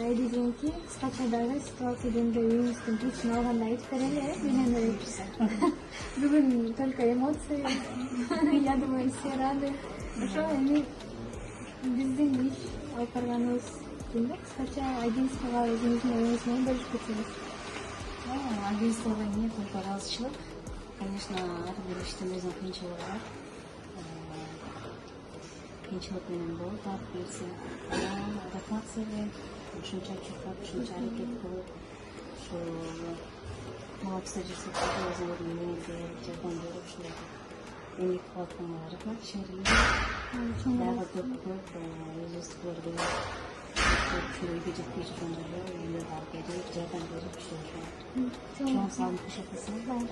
Эдизенки кыскачадагы ситуация жөнүндө үйүңүздүн чечим алганда айтып берели, менен бүгүн только эмоции, я думаю, все рады. Ошо эми биздин иш алып барганыбыз жөнүндө кыскача агентствого өзүңүздүн оюңуз менен бөлүшүп кетсеңиз. Агентствого эмне только ыраазычылык. Конечно, ар бир иштин өзүнүн кыйынчылыгы бар. Кыйынчылык менен болот ар бирси. Адаптацияга ушунча чуркап, ушунча аракет кылып, ушу талапсыз жасап өзүңөрдүн эмеңизге жардам берип ушундай эмгек кылып атканыңарга рахмат шаарыбыз. Дагы көп өзүбүздүкүлөргө ушул үйгө жетпей жүргөндөргө үйлөргө алып берип, жардам берип ушул чоң салым кошотасыңар.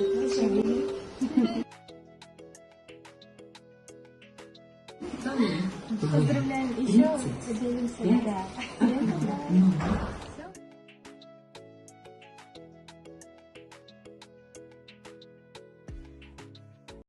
Поздравляем еще. Поделимся.